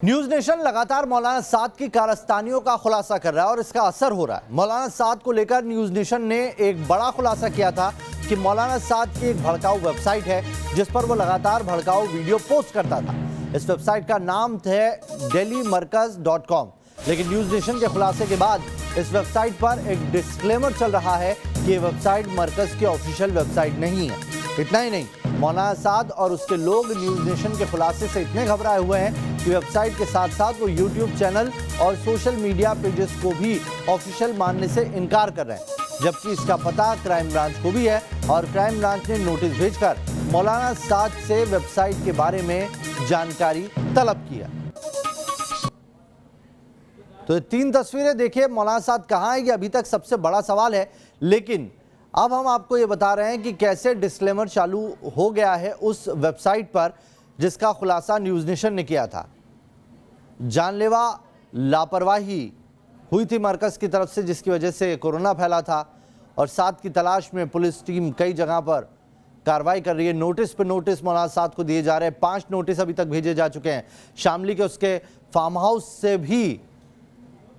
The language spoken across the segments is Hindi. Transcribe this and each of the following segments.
न्यूज नेशन लगातार मौलाना साद की कारस्तानियों का खुलासा कर रहा है और इसका असर हो रहा है। मौलाना साद को लेकर न्यूज नेशन ने एक बड़ा खुलासा किया था कि मौलाना साद की एक भड़काऊ वेबसाइट है जिस पर वो लगातार भड़काऊ वीडियो पोस्ट करता था। इस वेबसाइट का नाम है delhimarkaz.com, लेकिन न्यूज नेशन के खुलासे के बाद इस वेबसाइट पर एक डिस्क्लेमर चल रहा है कि ये वेबसाइट मरकज की ऑफिशियल वेबसाइट नहीं है। इतना ही नहीं, मौलाना साद और उसके लोग न्यूज नेशन के खुलासे से इतने घबराए हुए हैं कि वेबसाइट के साथ साथ वो यूट्यूब चैनल और सोशल मीडिया पेजेस को भी ऑफिशियल मानने से इनकार कर रहे हैं, जबकि इसका पता क्राइम ब्रांच को भी है और क्राइम ब्रांच ने नोटिस भेजकर मौलाना साद से वेबसाइट के बारे में जानकारी तलब की है। तो ये तीन तस्वीरें देखिए, मौलाना साद कहाँ है ये अभी तक सबसे बड़ा सवाल है, लेकिन अब हम आपको ये बता रहे हैं कि कैसे डिस्क्लेमर चालू हो गया है उस वेबसाइट पर जिसका खुलासा न्यूज नेशन ने किया था। जानलेवा लापरवाही हुई थी मरकज की तरफ से जिसकी वजह से कोरोना फैला था और साद की तलाश में पुलिस टीम कई जगह पर कार्रवाई कर रही है। नोटिस पे नोटिस मौलाना साद को दिए जा रहे हैं। 5 नोटिस अभी तक भेजे जा चुके हैं। शामली के उसके फार्म हाउस से भी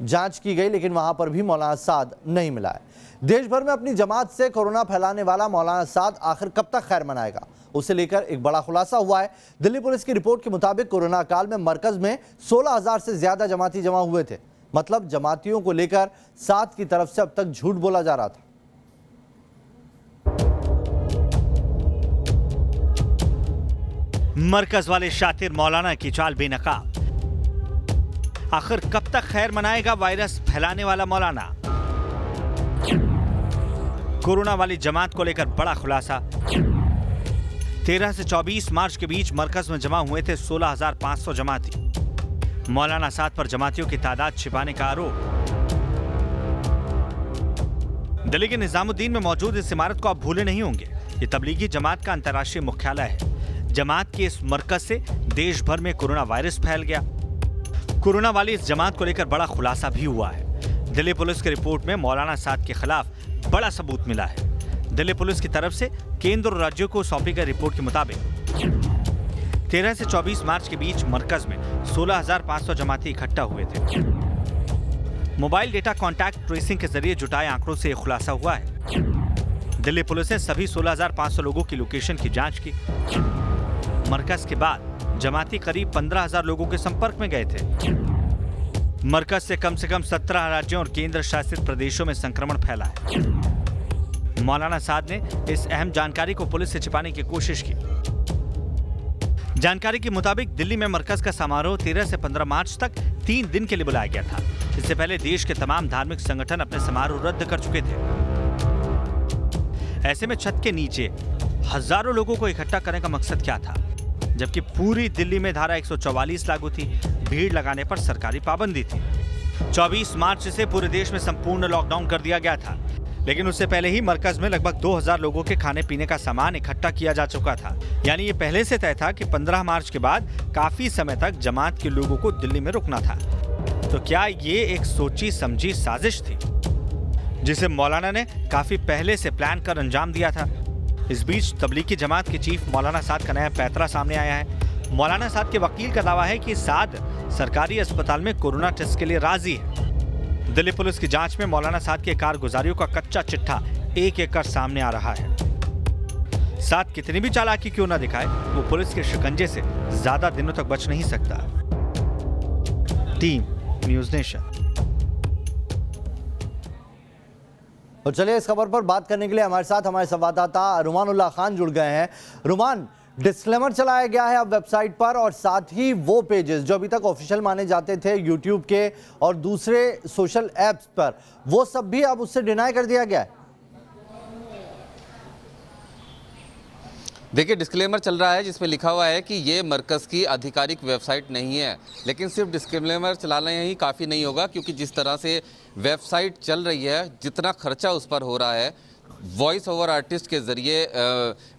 जांच की गई, लेकिन वहां पर भी मौलाना साद नहीं मिला है। देश भर में अपनी जमात से कोरोना फैलाने वाला मौलाना साद आखिर कब तक खैर मनाएगा, उसे लेकर एक बड़ा खुलासा हुआ है। दिल्ली पुलिस की रिपोर्ट के मुताबिक कोरोना काल में मरकज में 16,000 से ज्यादा जमाती जमा हुए थे। मतलब जमातियों को लेकर साद की तरफ से अब तक झूठ बोला जा रहा था। मरकज वाले शातिर मौलाना की चाल बेनकाब। आखिर कब तक खैर मनाएगा वायरस फैलाने वाला मौलाना। कोरोना वाली जमात को लेकर बड़ा खुलासा। 13 से 24 मार्च के बीच मरकज में जमा हुए थे 16,500 जमाती। मौलाना साद पर जमातियों की तादाद छिपाने का आरोप। दिल्ली के निजामुद्दीन में मौजूद इस इमारत को आप भूले नहीं होंगे। ये तबलीगी जमात का अंतर्राष्ट्रीय मुख्यालय है। जमात के इस मरकज से देश भर में कोरोना वायरस फैल गया। कोरोना वाली इस जमात को लेकर बड़ा खुलासा भी हुआ है। दिल्ली पुलिस की रिपोर्ट में मौलाना साद के खिलाफ बड़ा सबूत मिला है। दिल्ली पुलिस की तरफ से केंद्र और राज्यों को सौंपी गई रिपोर्ट के मुताबिक 13 से 24 मार्च के बीच मरकज में 16,500 जमाती इकट्ठा हुए थे। मोबाइल डेटा कॉन्टैक्ट ट्रेसिंग के जरिए जुटाए आंकड़ों से यह खुलासा हुआ है। दिल्ली पुलिस ने सभी 16,500 लोगों की लोकेशन की जांच की। मरकज के बाद जमाती करीब 15,000 लोगों के संपर्क में गए थे। मरकज से कम 17 राज्यों और केंद्र शासित प्रदेशों में संक्रमण फैला है। मौलाना साद ने इस अहम जानकारी को पुलिस से छिपाने की कोशिश की। जानकारी के मुताबिक दिल्ली में मरकज का समारोह 13 से 15 मार्च तक 3 दिन के लिए बुलाया गया था। इससे पहले देश के तमाम धार्मिक संगठन अपने समारोह रद्द कर चुके थे। ऐसे में छत के नीचे हजारों लोगों को इकट्ठा करने का मकसद क्या था, जबकि पूरी दिल्ली में धारा 144 लागू थी। भीड़ लगाने पर सरकारी पाबंदी थी। 24 मार्च से पूरे देश में संपूर्ण लॉकडाउन कर दिया गया था, लेकिन उससे पहले ही मरकज में लगभग 2,000 लोगों के खाने पीने का सामान इकट्ठा किया जा चुका था। यानी ये पहले से तय था कि 15 मार्च के बाद काफी समय तक जमात के लोगों को दिल्ली में रुकना था। तो क्या ये एक सोची समझी साजिश थी जिसे मौलाना ने काफी पहले से प्लान कर अंजाम दिया था? इस बीच तबलीगी जमात के चीफ मौलाना साद का नया पैंतरा सामने आया है। मौलाना साद के वकील का दावा है कि साद सरकारी अस्पताल में कोरोना टेस्ट के लिए राजी है। दिल्ली पुलिस की जांच में मौलाना साद के कारगुजारियों का कच्चा चिट्ठा एक एक कर सामने आ रहा है। साद कितनी भी चालाकी क्यों ना दिखाए, वो पुलिस के शिकंजे से ज्यादा दिनों तक बच नहीं सकता। Team news nation. तो चलिए इस खबर पर बात करने के लिए हमारे साथ हमारे संवाददाता रुमानुल्लाह खान जुड़ गए हैं। रुमान, डिस्क्लेमर चलाया गया है अब वेबसाइट पर और साथ ही वो पेजेस जो अभी तक ऑफिशियल माने जाते थे यूट्यूब के और दूसरे सोशल ऐप्स पर, वो सब भी अब उससे डिनाई कर दिया गया है। देखिए, डिस्क्लेमर चल रहा है जिसमें लिखा हुआ है कि ये मरकज़ की आधिकारिक वेबसाइट नहीं है। लेकिन सिर्फ डिस्क्लेमर चलाना ही काफ़ी नहीं होगा, क्योंकि जिस तरह से वेबसाइट चल रही है, जितना खर्चा उस पर हो रहा है, वॉइस ओवर आर्टिस्ट के ज़रिए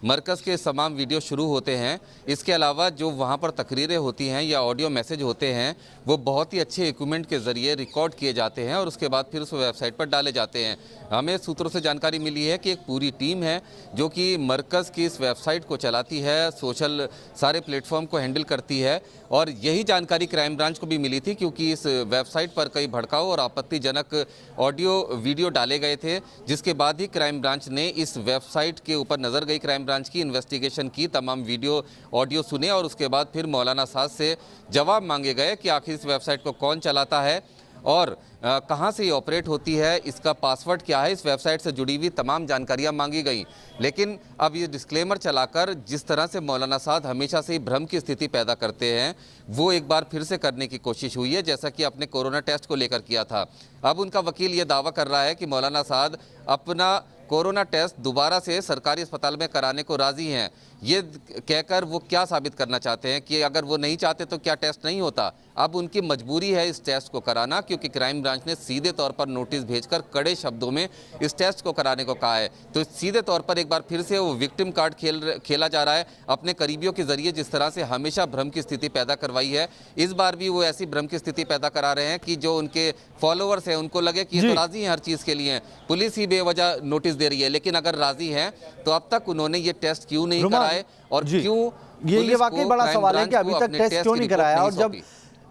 मरकज़ के तमाम वीडियो शुरू होते हैं। इसके अलावा जो वहाँ पर तकरीरें होती हैं या ऑडियो मैसेज होते हैं वो बहुत ही अच्छे इक्विपमेंट के ज़रिए रिकॉर्ड किए जाते हैं और उसके बाद फिर उस वेबसाइट पर डाले जाते हैं। हमें सूत्रों से जानकारी मिली है कि एक पूरी टीम है जो कि मरकज़ की इस वेबसाइट को चलाती है, सोशल सारे प्लेटफॉर्म को हैंडल करती है और यही जानकारी क्राइम ब्रांच को भी मिली थी क्योंकि इस वेबसाइट पर कई भड़काऊ और आपत्तिजनक ऑडियो वीडियो डाले गए थे, जिसके बाद ही क्राइम ब्रांच ने इस वेबसाइट के ऊपर नज़र गई। क्राइम ब्रांच की इन्वेस्टिगेशन की, तमाम वीडियो ऑडियो सुने और उसके बाद फिर मौलाना साद से जवाब मांगे गए कि आखिर इस वेबसाइट को कौन चलाता है और कहां से ये ऑपरेट होती है, इसका पासवर्ड क्या है, इस वेबसाइट से जुड़ी हुई तमाम जानकारियां मांगी गई। लेकिन अब ये डिस्क्लेमर चलाकर जिस तरह से मौलाना साद हमेशा से ही भ्रम की स्थिति पैदा करते हैं वो एक बार फिर से करने की कोशिश हुई है, जैसा कि अपने कोरोना टेस्ट को लेकर किया था। अब उनका वकील ये दावा कर रहा है कि मौलाना साद अपना कोरोना टेस्ट दोबारा से सरकारी अस्पताल में कराने को राजी हैं। ये कहकर वो क्या साबित करना चाहते हैं कि अगर वो नहीं चाहते तो क्या टेस्ट नहीं होता। अब उनकी मजबूरी है इस टेस्ट को कराना क्योंकि क्राइम ब्रांच ने सीधे तौर पर नोटिस भेजकर कड़े शब्दों में इस टेस्ट को कराने को कहा है। तो सीधे तौर पर एक बार फिर से वो विक्टिम कार्ड खेला जा रहा है अपने करीबियों के जरिए। जिस तरह से हमेशा भ्रम की स्थिति पैदा करवाई है, इस बार भी वो ऐसी भ्रम की स्थिति पैदा करा रहे हैं कि जो उनके फॉलोअर्स हैं उनको लगे कि ये तो राजी हैं हर चीज़ के लिए, पुलिस ही बेवजह नोटिस दे रही है। लेकिन अगर राजी हैं तो अब तक उन्होंने ये टेस्ट क्यों नहीं कराए और क्यों ये वाकई बड़ा सवाल है कि अभी तक टेस्ट क्यों नहीं कराया। और जब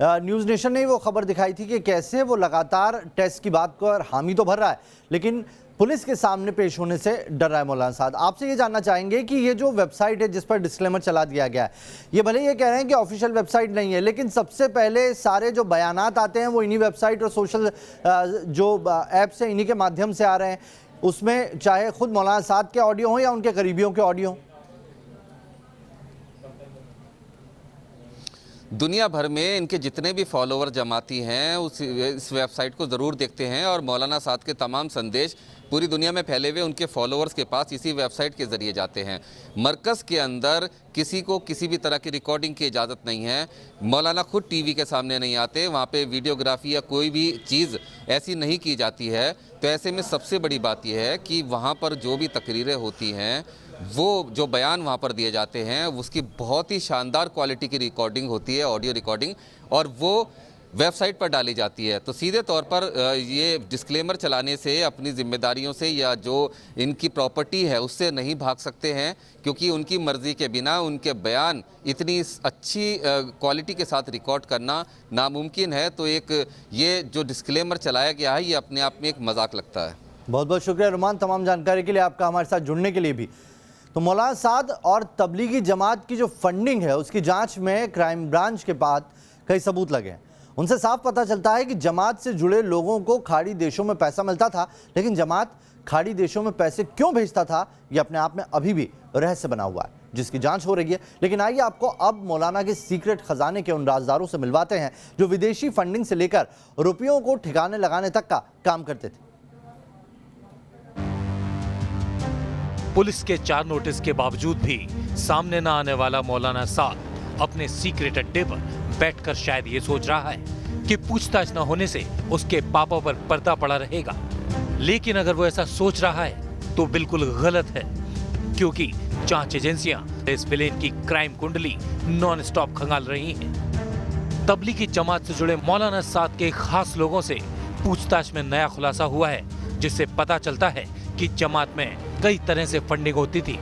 न्यूज़ नेशन ने वो खबर दिखाई थी कि कैसे वो लगातार टेस्ट की बात को हामी तो भर रहा है लेकिन पुलिस के सामने पेश होने से डर रहा है मौलाना साद। आपसे ये जानना चाहेंगे कि ये जो वेबसाइट है जिस पर डिस्क्लेमर चला दिया गया है, ये भले ये कह रहे हैं कि ऑफिशियल वेबसाइट नहीं है, लेकिन सबसे पहले सारे जो बयानात आते हैं वो इन्हीं वेबसाइट और सोशल जो ऐप्स हैं इन्हीं के माध्यम से आ रहे हैं, उसमें चाहे खुद मौलाना साद के ऑडियो हो या उनके करीबियों के ऑडियो। दुनिया भर में इनके जितने भी फॉलोअर जमाती हैं इस वेबसाइट को ज़रूर देखते हैं और मौलाना साद के तमाम संदेश पूरी दुनिया में फैले हुए उनके फॉलोअर्स के पास इसी वेबसाइट के ज़रिए जाते हैं। मरकज़ के अंदर किसी को किसी भी तरह की रिकॉर्डिंग की इजाज़त नहीं है। मौलाना खुद टीवी के सामने नहीं आते, वहाँ पे वीडियोग्राफी या कोई भी चीज़ ऐसी नहीं की जाती है। तो ऐसे में सबसे बड़ी बात यह है कि वहाँ पर जो भी तकरीरें होती हैं, वो जो बयान वहाँ पर दिए जाते हैं उसकी बहुत ही शानदार क्वालिटी की रिकॉर्डिंग होती है, ऑडियो रिकॉर्डिंग, और वो वेबसाइट पर डाली जाती है। तो सीधे तौर पर ये डिस्क्लेमर चलाने से अपनी जिम्मेदारियों से या जो इनकी प्रॉपर्टी है उससे नहीं भाग सकते हैं क्योंकि उनकी मर्ज़ी के बिना उनके बयान इतनी अच्छी क्वालिटी के साथ रिकॉर्ड करना नामुमकिन है। तो एक ये जो डिस्क्लेमर चलाया गया है ये अपने आप में एक मजाक लगता है। बहुत बहुत शुक्रिया रुमान, तमाम जानकारी के लिए, आपका हमारे साथ जुड़ने के लिए भी। तो मौलाना साद और तबलीगी जमात की जो फंडिंग है उसकी जांच में क्राइम ब्रांच के पास कई सबूत लगे हैं। उनसे साफ पता चलता है कि जमात से जुड़े लोगों को खाड़ी देशों में पैसा मिलता था, लेकिन जमात खाड़ी देशों में पैसे क्यों भेजता था यह अपने आप में अभी भी रहस्य बना हुआ है, जिसकी जांच हो रही है। लेकिन आइए आपको अब मौलाना के सीक्रेट खजाने के उन राजदारों से मिलवाते हैं जो विदेशी फंडिंग से लेकर रुपयों को ठिकाने लगाने तक का काम करते थे। पुलिस के 4 नोटिस के बावजूद भी सामने न आने वाला मौलाना साद अपने सीक्रेट अड्डे पर बैठकर शायद ये सोच रहा है कि पूछताछ न होने से उसके पापों पर पर्दा पड़ा रहेगा। लेकिन अगर वो ऐसा सोच रहा है तो बिल्कुल गलत है, क्योंकि जांच एजेंसियां इस विलेन की क्राइम कुंडली नॉन स्टॉप खंगाल रही हैं। तबलीगी जमात से जुड़े मौलाना साद के खास लोगों से पूछताछ में नया खुलासा हुआ है, जिससे पता चलता है कि जमात में कई तरह से फंडिंग होती थी।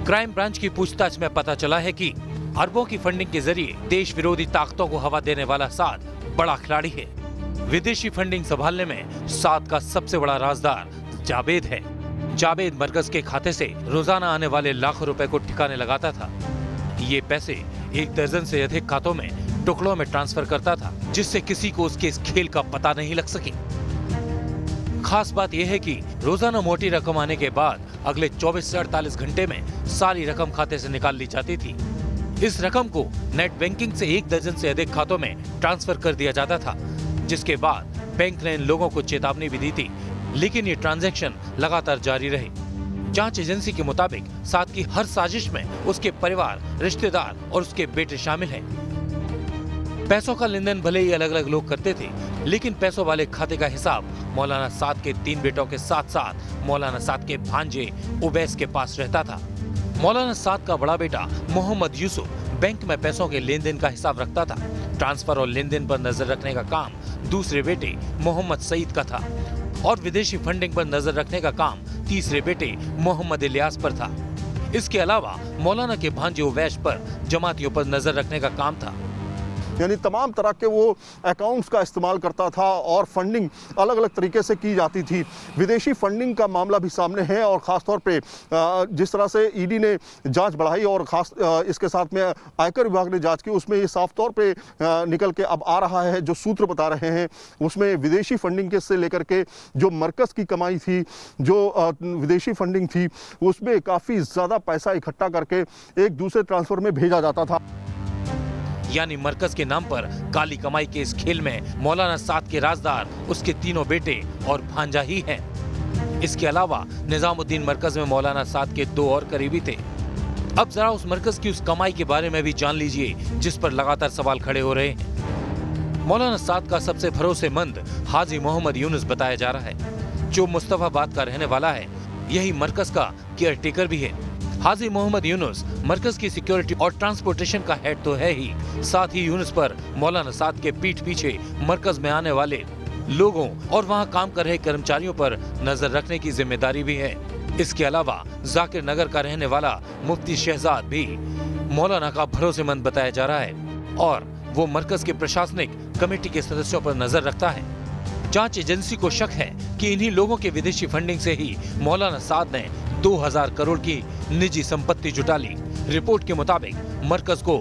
क्राइम ब्रांच की पूछताछ में पता चला है कि अरबों की फंडिंग के जरिए देश विरोधी ताकतों को हवा देने वाला साद बड़ा खिलाड़ी है। विदेशी फंडिंग संभालने में साद का सबसे बड़ा राजदार जावेद है। जावेद मरकज के खाते से रोजाना आने वाले लाखों रुपए को ठिकाने लगाता था। ये पैसे 1 दर्जन से अधिक खातों में टुकड़ों में ट्रांसफर करता था, जिससे किसी को उसके इस खेल का पता नहीं लग सके। खास बात यह है कि रोजाना मोटी रकम आने के बाद अगले 24 से 48 घंटे में सारी रकम खाते से निकाल ली जाती थी। इस रकम को नेट बैंकिंग से 1 दर्जन से अधिक खातों में ट्रांसफर कर दिया जाता था, जिसके बाद बैंक ने इन लोगों को चेतावनी भी दी थी, लेकिन ये ट्रांजैक्शन लगातार जारी रहे। जांच एजेंसी के मुताबिक साद की हर साजिश में उसके परिवार, रिश्तेदार और उसके बेटे शामिल हैं। पैसों का लेन देन भले ही अलग अलग लोग करते थे, लेकिन पैसों वाले खाते का हिसाब मौलाना साद के 3 बेटों के साथ साथ मौलाना साद के भांजे उवैस के पास रहता था। मौलाना साद का बड़ा बेटा मोहम्मद यूसुफ बैंक में पैसों के लेन देन का हिसाब रखता था। ट्रांसफर और लेन देन पर नजर रखने का काम दूसरे बेटे मोहम्मद सईद का था और विदेशी फंडिंग पर नजर रखने का काम तीसरे बेटे मोहम्मद इलियास पर था। इसके अलावा मौलाना के भांजे उवैस पर जमातियों पर नजर रखने का काम था। यानी तमाम तरह के वो अकाउंट्स का इस्तेमाल करता था और फंडिंग अलग अलग तरीके से की जाती थी। विदेशी फंडिंग का मामला भी सामने है और ख़ास तौर पे जिस तरह से ईडी ने जांच बढ़ाई और ख़ास इसके साथ में आयकर विभाग ने जांच की, उसमें ये साफ तौर पे निकल के अब आ रहा है। जो सूत्र बता रहे हैं उसमें विदेशी फंडिंग के से लेकर के जो मरकज़ की कमाई थी, जो विदेशी फंडिंग थी, उसमें काफ़ी ज़्यादा पैसा इकट्ठा करके एक दूसरे ट्रांसफ़र में भेजा जाता था। यानी मरकज के नाम पर काली कमाई के इस खेल में मौलाना साद के राजदार उसके तीनों बेटे और भांजा ही हैं। इसके अलावा निजामुद्दीन मरकज में मौलाना साद के 2 और करीबी थे। अब जरा उस मरकज की उस कमाई के बारे में भी जान लीजिए जिस पर लगातार सवाल खड़े हो रहे हैं। मौलाना साद का सबसे भरोसेमंद हाजी मोहम्मद यूनुस बताया जा रहा है, जो मुस्तफाबाद का रहने वाला है। यही मरकज का केयरटेकर भी है। हाजी मोहम्मद यूनुस मरकज की सिक्योरिटी और ट्रांसपोर्टेशन का हेड तो है ही, साथ ही यूनुस पर मौलाना साद के पीठ पीछे मरकज में आने वाले लोगों और वहां काम कर रहे कर्मचारियों पर नजर रखने की जिम्मेदारी भी है। इसके अलावा जाकिर नगर का रहने वाला मुफ्ती शहजाद भी मौलाना का भरोसेमंद बताया जा रहा है और वो मरकज के प्रशासनिक कमेटी के सदस्यों पर नजर रखता है। जांच एजेंसी को शक है कि इन्हीं लोगों के विदेशी फंडिंग से ही मौलाना साद ने 2000 करोड़ की निजी संपत्ति जुटा ली। रिपोर्ट के मुताबिक मरकज को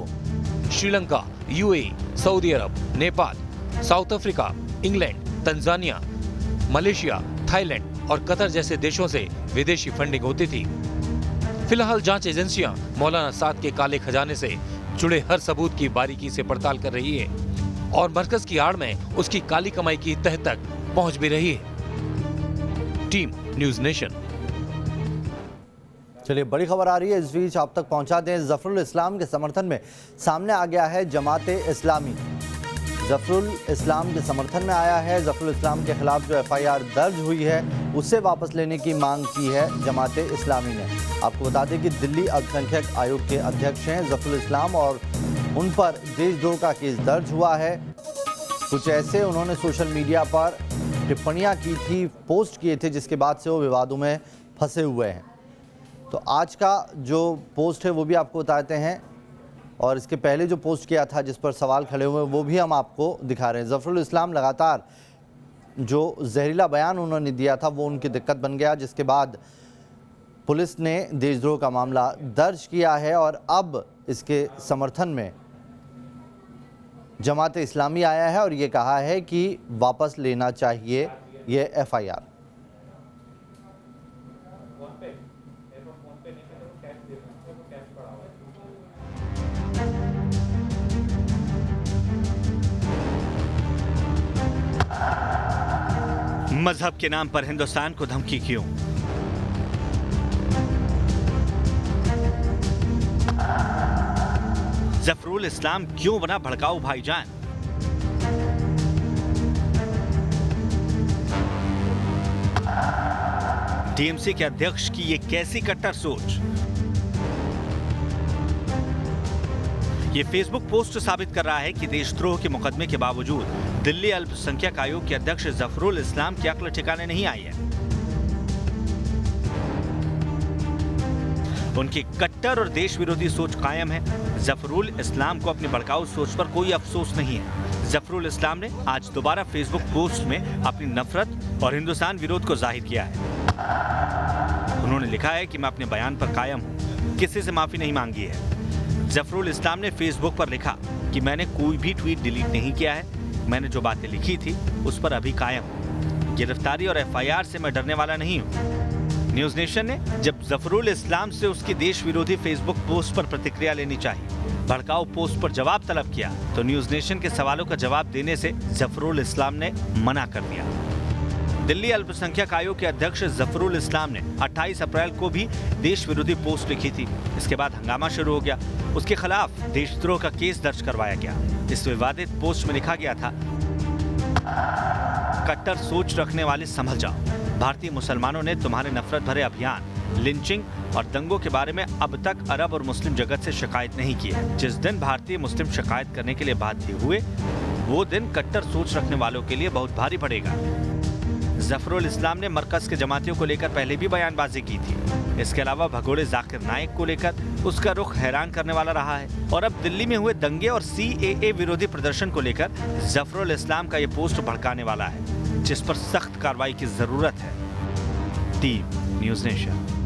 श्रीलंका, यूएई, सऊदी अरब, Nepal, South Africa, England, Tanzania, Malaysia, Thailand और कतर जैसे देशों से विदेशी फंडिंग होती थी। फिलहाल जांच एजेंसियां मौलाना साद के काले खजाने से जुड़े हर सबूत की बारीकी से पड़ताल कर रही है और मरकज की आड़ में उसकी काली कमाई की तह तक पहुंच भी रही है। Team news nation. चलिए, बड़ी खबर आ रही है इस बीच आप तक पहुंचा दें। जफरुल इस्लाम के समर्थन में सामने आ गया है जमाते इस्लामी। जफरुल इस्लाम के समर्थन में आया है। जफरुल इस्लाम के खिलाफ जो एफआईआर दर्ज हुई है उसे वापस लेने की मांग की है जमाते इस्लामी ने। आपको बता दें कि दिल्ली अल्पसंख्यक आयोग के अध्यक्ष हैं जफरुल इस्लाम और उन पर देशद्रोह का केस दर्ज हुआ है। कुछ ऐसे उन्होंने सोशल मीडिया पर टिप्पणियां की थी, पोस्ट किए थे, जिसके बाद से वो विवादों में फंसे हुए हैं। तो आज का जो पोस्ट है वो भी आपको बताते हैं और इसके पहले जो पोस्ट किया था जिस पर सवाल खड़े हुए वो भी हम आपको दिखा रहे हैं। जफरुल इस्लाम लगातार जो जहरीला बयान उन्होंने दिया था वो उनकी दिक्कत बन गया, जिसके बाद पुलिस ने देशद्रोह का मामला दर्ज किया है और अब इसके समर्थन में जमात इस्लामी आया है और ये कहा है कि वापस लेना चाहिए ये एफआईआर। मजहब के नाम पर हिंदुस्तान को धमकी क्यों? जफरुल इस्लाम क्यों बना भड़काऊ भाईजान? टीएमसी के अध्यक्ष की ये कैसी कट्टर सोच? ये फेसबुक पोस्ट साबित कर रहा है कि देशद्रोह के मुकदमे के बावजूद दिल्ली अल्पसंख्यक आयोग के अध्यक्ष जफरुल इस्लाम की अक्ल ठिकाने नहीं आई है। उनकी कट्टर और देश विरोधी सोच कायम है। जफरुल इस्लाम को अपनी भड़काऊ सोच पर कोई अफसोस नहीं है। जफरुल इस्लाम ने आज दोबारा फेसबुक पोस्ट में अपनी नफरत और हिंदुस्तान विरोध को जाहिर किया है। उन्होंने लिखा है कि मैं अपने बयान पर कायम हूं, किसी से माफी नहीं मांगी है। जफरुल इस्लाम ने फेसबुक पर लिखा कि मैंने कोई भी ट्वीट डिलीट नहीं किया है, मैंने जो बातें लिखी थी उस पर अभी कायम हूं। गिरफ्तारी और एफआईआर से मैं डरने वाला नहीं हूं। न्यूज़ नेशन ने जब जफरुल इस्लाम से उसकी देश विरोधी फेसबुक पोस्ट पर प्रतिक्रिया लेनी चाहिए, भड़काऊ पोस्ट पर जवाब तलब किया, तो न्यूज़ नेशन के सवालों का जवाब देने से जफरुल इस्लाम ने मना कर दिया। दिल्ली अल्पसंख्यक आयोग के अध्यक्ष जफरुल इस्लाम ने 28 अप्रैल को भी देश विरोधी पोस्ट लिखी थी। इसके बाद हंगामा शुरू हो गया। उसके खिलाफ देशद्रोह का केस दर्ज करवाया गया। इस विवादित पोस्ट में लिखा गया था, कट्टर सोच रखने वाले संभल जाओ, भारतीय मुसलमानों ने तुम्हारे नफरत भरे अभियान, लिंचिंग और दंगों के बारे में अब तक अरब और मुस्लिम जगत से शिकायत नहीं की है। जिस दिन भारतीय मुस्लिम शिकायत करने के लिए बाध्य हुए, वो दिन कट्टर सोच रखने वालों के लिए बहुत भारी पड़ेगा। जफरुल इस्लाम ने मरकज के जमातियों को लेकर पहले भी बयानबाजी की थी। इसके अलावा भगोड़े जाकिर नाइक को लेकर उसका रुख हैरान करने वाला रहा है। और अब दिल्ली में हुए दंगे और CAA विरोधी प्रदर्शन को लेकर जफरुल इस्लाम का ये पोस्ट भड़काने वाला है, जिस पर सख्त कार्रवाई की जरूरत है। Team news nation.